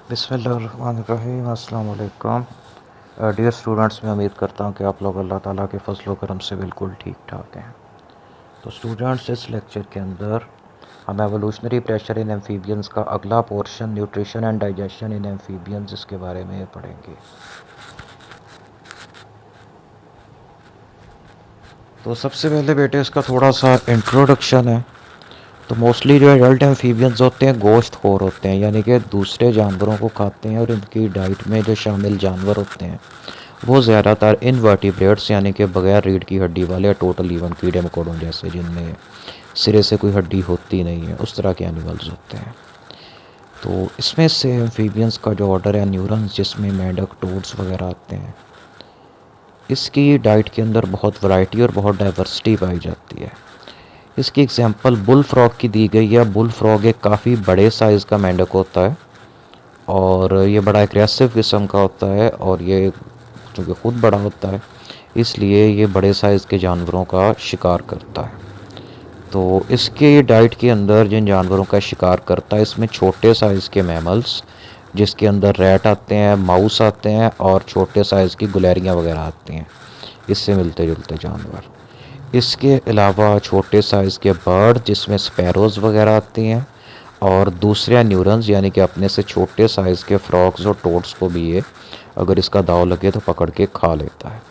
बिस्मिल्लाहिर्रहमानिर्रहीम। अस्सलाम वालेकुम। डियर स्टूडेंट्स, मैं उम्मीद करता हूँ कि आप लोग अल्लाह ताला के फजल व करम से बिल्कुल ठीक ठाक हैं। तो स्टूडेंट्स, इस लेक्चर के अंदर हम एवोल्यूशनरी प्रेशर इन एम्फीबियंस का अगला portion nutrition and digestion in amphibians इसके बारे में पढ़ेंगे। तो सबसे पहले बेटे इसका थोड़ा सा इंट्रोडक्शन है। तो मोस्टली जो एडल्ट एम्फीबियंस होते हैं गोश्त खोर होते हैं, यानी कि दूसरे जानवरों को खाते हैं, और इनकी डाइट में जो शामिल जानवर होते हैं वो ज़्यादातर इनवर्टिब्रेट्स यानी कि बगैर रीढ़ की हड्डी वाले, टोटल इवन कीड़े मकोड़ों जैसे जिनमें सिरे से कोई हड्डी होती नहीं है, उस तरह के एनिमल्स होते हैं। तो इसमें से एम्फीबियंस का जो ऑर्डर है न्यूरन्स, जिसमें मेंढक, टोड्स वगैरह आते हैं, इसकी डाइट के अंदर बहुत वैरायटी और बहुत डाइवर्सिटी पाई जाती है। इसकी एग्जांपल बुल फ्रॉग की दी गई है। बुल फ्रॉग एक काफ़ी बड़े साइज़ का मेंढक होता है और ये बड़ा एग्रेसिव किस्म का होता है, और ये चूँकि ख़ुद बड़ा होता है इसलिए ये बड़े साइज़ के जानवरों का शिकार करता है। तो इसके डाइट के अंदर जिन जानवरों का शिकार करता है इसमें छोटे साइज़ के मैमल्स, जिसके अंदर रैट आते हैं, माउस आते हैं, और छोटे साइज़ की गुलेरियाँ वगैरह आती हैं, इससे मिलते जुलते जानवर। इसके अलावा छोटे साइज़ के बर्ड जिसमें स्पैरोज़ वगैरह आती हैं, और दूसरे न्यूरन्स यानी कि अपने से छोटे साइज़ के फ्रॉग्स और टोड्स को भी ये अगर इसका दाव लगे तो पकड़ के खा लेता है।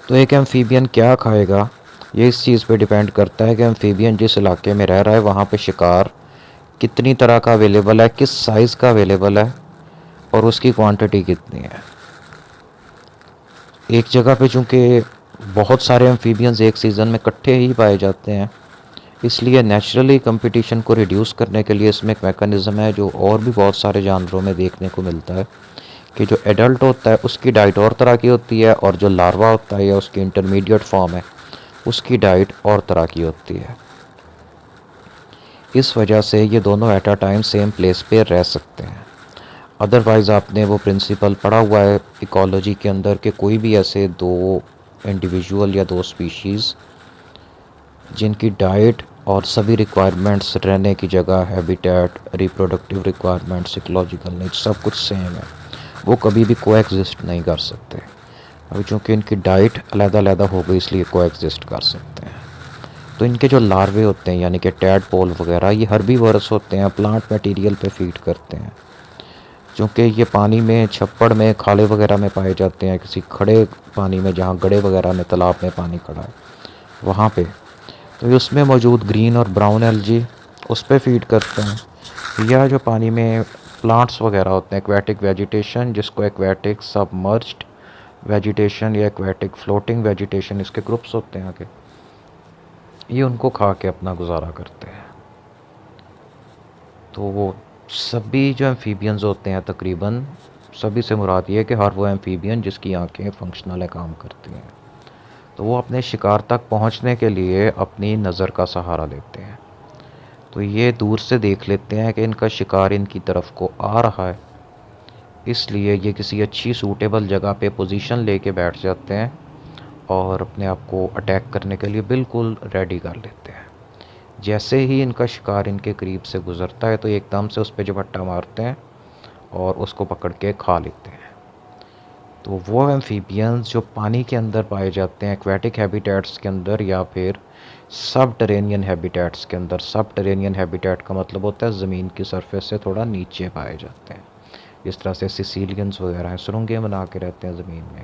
तो एक एम्फीबियन क्या खाएगा, ये इस चीज़ पे डिपेंड करता है कि एम्फीबियन जिस इलाके में रह रहा है वहाँ पे शिकार कितनी तरह का अवेलेबल है, किस साइज़ का अवेलेबल है, और उसकी क्वांटिटी कितनी है। एक जगह पे चूँकि बहुत सारे एम्फीबियंस एक सीज़न में इकट्ठे ही पाए जाते हैं, इसलिए नेचुरली कंपटीशन को रिड्यूस करने के लिए इसमें एक मेकनिज़म है जो और भी बहुत सारे जानवरों में देखने को मिलता है कि जो एडल्ट होता है उसकी डाइट और तरह की होती है, और जो लार्वा होता है या उसकी इंटरमीडिएट फॉर्म है उसकी डाइट और तरह की होती है। इस वजह से ये दोनों at a time same place पे रह सकते हैं। अदरवाइज़ आपने वो प्रिंसिपल पढ़ा हुआ है इकोलॉजी के अंदर कि कोई भी ऐसे दो इंडिविजुअल या दो स्पीशीज़ जिनकी डाइट और सभी रिक्वायरमेंट्स, रहने की जगह, habitat, reproductive requirements, ecological needs सब कुछ सेम है, वो कभी भी कोएग्जिस्ट नहीं कर सकते। अभी चूँकि इनकी डाइट अलग-अलग हो गई इसलिए कोएग्जिस्ट कर सकते हैं। तो इनके जो लार्वे होते हैं यानी कि टैडपोल वगैरह, ये हर्बीवोरस होते हैं, प्लांट मटेरियल पे फीड करते हैं। चूँकि ये पानी में, छप्पड़ में, खाले वगैरह में पाए जाते हैं, किसी खड़े पानी में जहाँ गड्ढे वगैरह में, तालाब में पानी खड़ा है वहाँ पे, तो ये उसमें मौजूद ग्रीन और ब्राउन एल्गी उस पर फीड करते हैं। या जो पानी में प्लांट्स वगैरह होते हैं, एक्वेटिक वेजिटेशन, जिसको एक्वेटिक सबमर्ज्ड वेजिटेशन या एक्वेटिक फ्लोटिंग वेजिटेशन इसके ग्रुप्स होते हैं आगे, ये उनको खा के अपना गुजारा करते हैं। तो वो सभी जो एम्फीबियंस होते हैं, तकरीबन सभी से मुराद ये है कि हर वो एम्फीबियन जिसकी आंखें फंक्शनल है, काम करती हैं, तो वो अपने शिकार तक पहुंचने के लिए अपनी नज़र का सहारा लेते हैं। तो ये दूर से देख लेते हैं कि इनका शिकार इनकी तरफ को आ रहा है, इसलिए ये किसी अच्छी सूटेबल जगह पे पोजीशन लेके बैठ जाते हैं और अपने आप को अटैक करने के लिए बिल्कुल रेडी कर लेते हैं। जैसे ही इनका शिकार इनके करीब से गुज़रता है तो एकदम से उस पर झपट्टा मारते हैं और उसको पकड़ के खा लेते हैं। तो वो एम्फीबियंस जो पानी के अंदर पाए जाते हैं, एक्वेटिक हैबिटेट्स के अंदर या फिर सब टेरेनियन हैबिटेट्स के अंदर। सब टेरेनियन हैबिटेट का मतलब होता है ज़मीन की सरफेस से थोड़ा नीचे पाए जाते हैं, जिस तरह से सिसिलियंस वगैरह हैं, सुरंगें बना के रहते हैं ज़मीन में।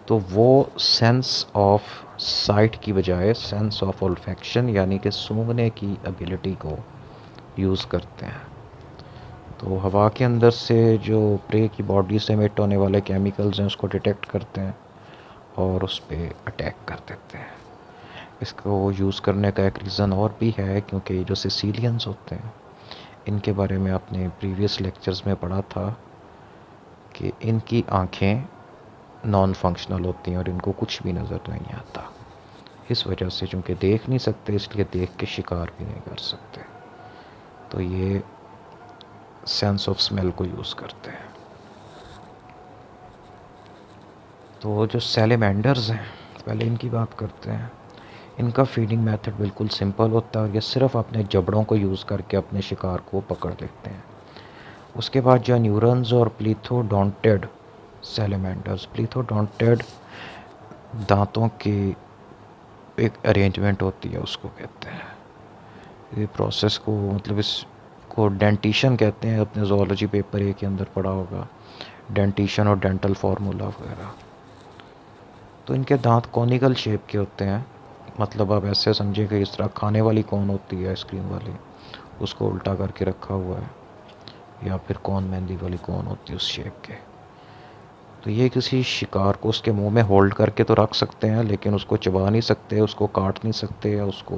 तो वो सेंस ऑफ साइट की बजाय सेंस ऑफ ओल्फैक्शन यानी कि सूंघने की एबिलिटी को यूज़ करते हैं। तो हवा के अंदर से जो प्रे की बॉडी से एमिट होने वाले केमिकल्स हैं उसको डिटेक्ट करते हैं और उस पर अटैक कर देते हैं। इसको यूज़ करने का एक रीज़न और भी है, क्योंकि जो सिसिलियंस होते हैं इनके बारे में आपने प्रीवियस लेक्चर्स में पढ़ा था कि इनकी आँखें नॉन फंक्शनल होती हैं और इनको कुछ भी नज़र नहीं आता। इस वजह से चूँकि देख नहीं सकते इसलिए देख के शिकार भी नहीं कर सकते, तो ये सेंस ऑफ स्मेल को यूज़ करते हैं। तो जो सैलेमेंडर्स हैं, पहले इनकी बात करते हैं। इनका फीडिंग मेथड बिल्कुल सिंपल होता है और ये सिर्फ अपने जबड़ों को यूज़ करके अपने शिकार को पकड़ लेते हैं। उसके बाद जो न्यूरॉन्स और प्लीथोडोंटिड सैलमेंडर्स, प्लीथोडोंटिड दांतों की एक अरेंजमेंट होती है, उसको कहते हैं। ये प्रोसेस को मतलब इसको डेंटिशन कहते हैं। अपने जोलॉजी पेपर ए के अंदर पढ़ा होगा डेंटिशन और डेंटल फार्मूला वगैरह। तो इनके दांत कॉनिकल शेप के होते हैं, मतलब आप ऐसे समझिए कि इस तरह खाने वाली कौन होती है आइसक्रीम वाली, उसको उल्टा करके रखा हुआ है, या फिर कौन मेहंदी वाली कौन होती है उस शेप के। तो ये किसी शिकार को उसके मुंह में होल्ड करके तो रख सकते हैं, लेकिन उसको चबा नहीं सकते, उसको काट नहीं सकते, या उसको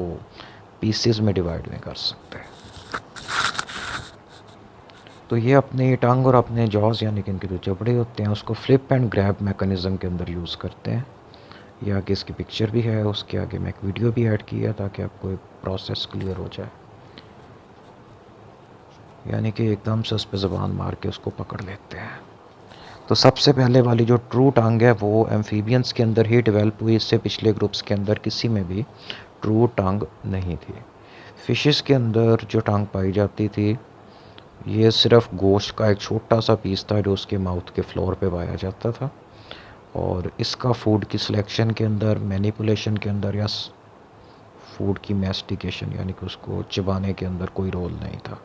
पीसेस में डिवाइड नहीं कर सकते। तो ये अपनी टंग और अपने जॉज यानी कि इनके जो जबड़े होते हैं उसको फ्लिप एंड ग्रैब मैकेनिज़्म के अंदर यूज़ करते हैं। ये आगे इसकी पिक्चर भी है, उसके आगे मैं एक वीडियो भी ऐड किया ताकि आपको एक प्रोसेस क्लियर हो जाए। यानी कि एकदम से उस पर ज़बान मार के उसको पकड़ लेते हैं। तो सबसे पहले वाली जो ट्रू टंग है वो एम्फीबियंस के अंदर ही डेवलप हुई, इससे पिछले ग्रुप्स के अंदर किसी में भी ट्रू टंग नहीं थी। फिशेस के अंदर जो टंग पाई जाती थी ये सिर्फ गोश्त का एक छोटा सा पीस था जो उसके माउथ के फ्लोर पे पाया जाता था, और इसका फूड की सिलेक्शन के अंदर, मैनिपुलेशन के अंदर, या फूड की मैस्टिकेशन यानी कि उसको चबाने के अंदर कोई रोल नहीं था।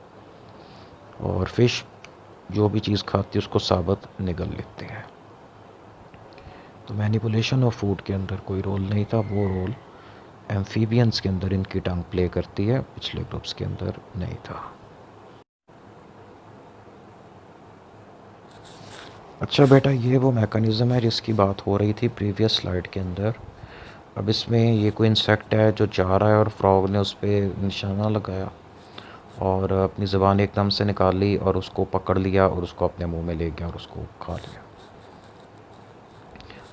और फिश जो भी चीज़ खाती है उसको साबुत निगल लेते हैं। तो मैनिपुलेशन ऑफ फूड के अंदर कोई रोल नहीं था, वो रोल एम्फीबियंस के अंदर इनकी टंग प्ले करती है, पिछले ग्रुप्स के अंदर नहीं था। अच्छा बेटा, ये वो मैकेनिज़्म है जिसकी बात हो रही थी प्रीवियस स्लाइड के अंदर। अब इसमें ये कोई इंसेक्ट है जो जा रहा है और फ्रॉग ने उस पर निशाना लगाया और अपनी ज़बान एकदम से निकाल ली और उसको पकड़ लिया और उसको अपने मुंह में ले गया और उसको खा लिया।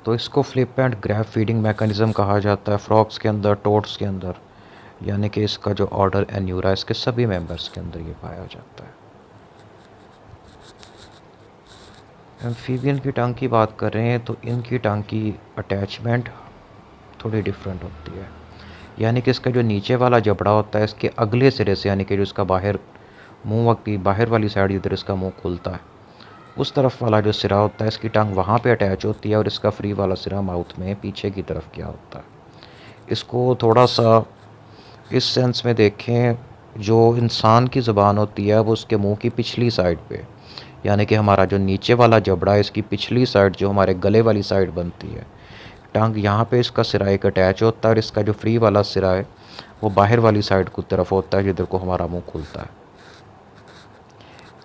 तो इसको flip and grab feeding mechanism कहा जाता है फ्रॉग्स के अंदर, टोड्स के अंदर, यानी कि इसका जो ऑर्डर एन्यूरा इसके सभी मेंबर्स के अंदर ये पाया जाता है। एम्फीबियन की टंग की बात कर रहे हैं तो इनकी टंग की अटैचमेंट थोड़ी डिफरेंट होती है। यानी कि इसका जो नीचे वाला जबड़ा होता है इसके अगले सिरे से, यानी कि जो इसका बाहर मुंह की बाहर वाली साइड जिधर इसका मुंह खुलता है उस तरफ वाला जो सिरा होता है इसकी टंग वहाँ पे अटैच होती है, और इसका फ्री वाला सिरा माउथ में पीछे की तरफ क्या होता है। इसको थोड़ा सा इस सेंस में देखें, जो इंसान की ज़बान होती है वो उसके मुंह की पिछली साइड पे, यानी कि हमारा जो नीचे वाला जबड़ा है इसकी पिछली साइड जो हमारे गले वाली साइड बनती है, टंग यहाँ पे इसका सिरा एक अटैच होता है, और इसका जो फ्री वाला सिरा है वो बाहर वाली साइड की तरफ होता है जिधर को हमारा मुंह खुलता है।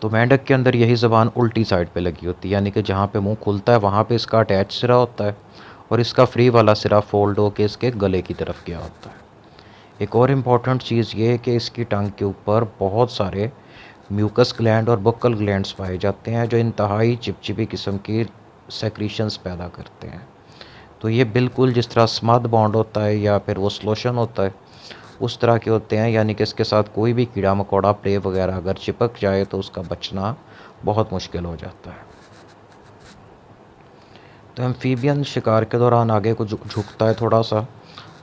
तो मेंढक के अंदर यही ज़बान उल्टी साइड पे लगी होती है, यानी कि जहाँ पे मुंह खुलता है वहाँ पे इसका अटैच सिरा होता है और इसका फ्री वाला सिरा फोल्ड होकर इसके गले की तरफ गया होता है। एक और इम्पॉर्टेंट चीज़ ये है कि इसकी टंग के ऊपर बहुत सारे म्यूकस ग्लैंड और बक्कल ग्लैंड्स पाए जाते हैं जो इंतहाई चिपचिपी किस्म की सेक्रीशंस पैदा करते हैं। तो ये बिल्कुल जिस तरह स्मद बॉन्ड होता है या फिर वो स्लोशन होता है उस तरह के होते हैं, यानी कि इसके साथ कोई भी कीड़ा मकोड़ा, प्रे वगैरह अगर चिपक जाए तो उसका बचना बहुत मुश्किल हो जाता है। तो एम्फीबियन शिकार के दौरान आगे को झुकता है थोड़ा सा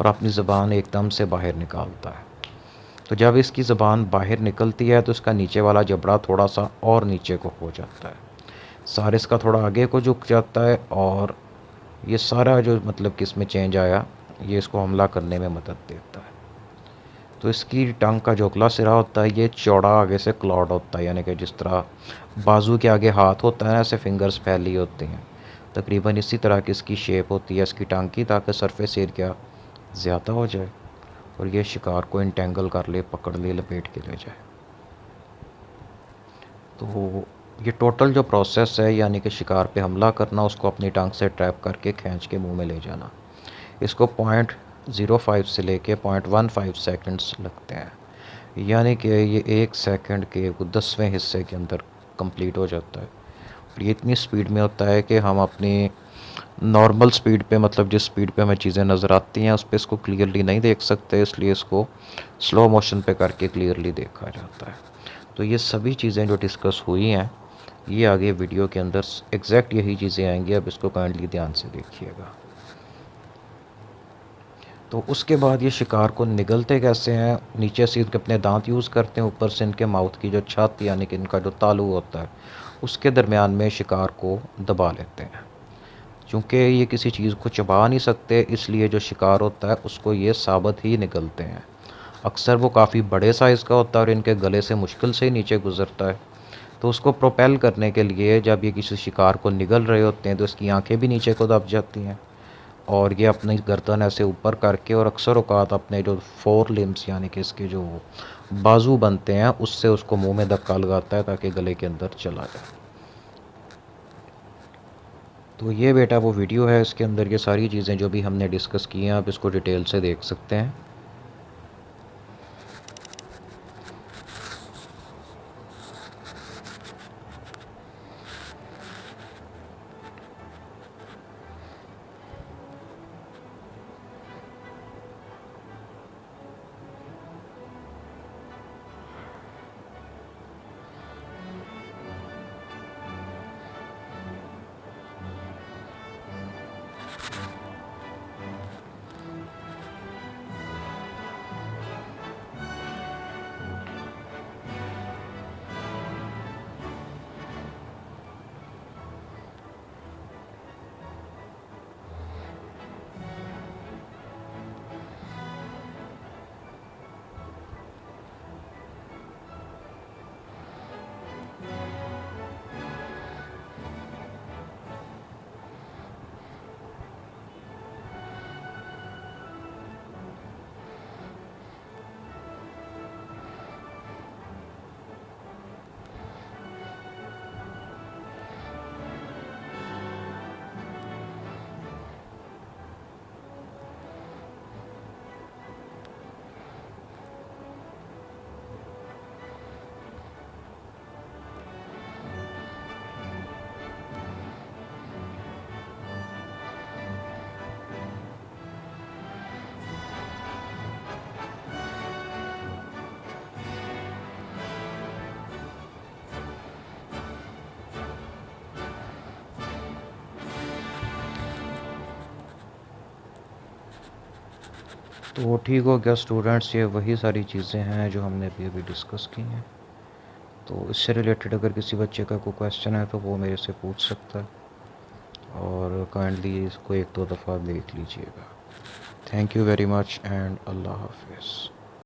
और अपनी ज़बान एकदम से बाहर निकालता है। तो जब इसकी ज़बान बाहर निकलती है तो इसका नीचे वाला जबड़ा थोड़ा सा और नीचे को हो जाता है, सार इसका थोड़ा आगे को झुक जाता है, और ये सारा जो मतलब कि इसमें चेंज आया ये इसको हमला करने में मदद देता है। तो इसकी टंग का जो अगला सिरा होता है ये चौड़ा आगे से क्लॉड होता है, यानी कि जिस तरह बाजू के आगे हाथ होता है ऐसे फिंगर्स फैली होती हैं, तकरीबन इसी तरह की इसकी शेप होती है इसकी टंग की, ताकि सरफेस एरिया ज़्यादा हो जाए और ये शिकार को इंटेंगल कर ले, पकड़ ले, लपेट के ले जाए। तो ये टोटल जो प्रोसेस है यानी कि शिकार पे हमला करना, उसको अपनी टांग से ट्रैप करके खींच के मुंह में ले जाना, इसको 0.05 से लेके 0.15 सेकंड्स लगते हैं, यानी कि ये 1 सेकंड के 10वें हिस्से के अंदर कंप्लीट हो जाता है। और ये इतनी स्पीड में होता है कि हम अपनी नॉर्मल स्पीड पे, मतलब जिस स्पीड पे हमें चीज़ें नज़र आती हैं उस पर इसको क्लियरली नहीं देख सकते, इसलिए इसको स्लो मोशन पे करके क्लियरली देखा जाता है। तो ये सभी चीज़ें जो डिस्कस हुई हैं ये आगे वीडियो के अंदर एग्जैक्ट यही चीज़ें आएंगी, अब इसको काइंडली ध्यान से देखिएगा। तो उसके बाद ये शिकार को निगलते कैसे हैं, नीचे से इनके अपने दांत यूज़ करते हैं, ऊपर से इनके माउथ की जो छत यानी कि इनका जो तालू होता है उसके दरमियान में शिकार को दबा लेते हैं। चूँकि ये किसी चीज़ को चबा नहीं सकते, इसलिए जो शिकार होता है उसको ये साबुत ही निगलते हैं। अक्सर वो काफ़ी बड़े साइज़ का होता है और इनके गले से मुश्किल से ही नीचे गुज़रता है। तो उसको प्रोपेल करने के लिए जब ये किसी शिकार को निगल रहे होते हैं तो इसकी आंखें भी नीचे को दब जाती हैं और ये अपनी गर्दन ऐसे ऊपर करके और अक्सर औकात अपने जो फोर लिम्स यानी कि इसके जो बाजू बनते हैं उससे उसको मुंह में धक्का लगाता है ताकि गले के अंदर चला जाए। तो ये बेटा वो वीडियो है, इसके अंदर ये सारी चीज़ें जो भी हमने डिस्कस की हैं आप इसको डिटेल से देख सकते हैं। तो ठीक हो गया स्टूडेंट्स, ये वही सारी चीज़ें हैं जो हमने अभी डिस्कस की हैं। तो इससे रिलेटेड अगर किसी बच्चे का कोई क्वेश्चन है तो वो मेरे से पूछ सकता है और काइंडली इसको एक दो दफ़ा देख लीजिएगा। Thank you very much and अल्लाह हाफिज़।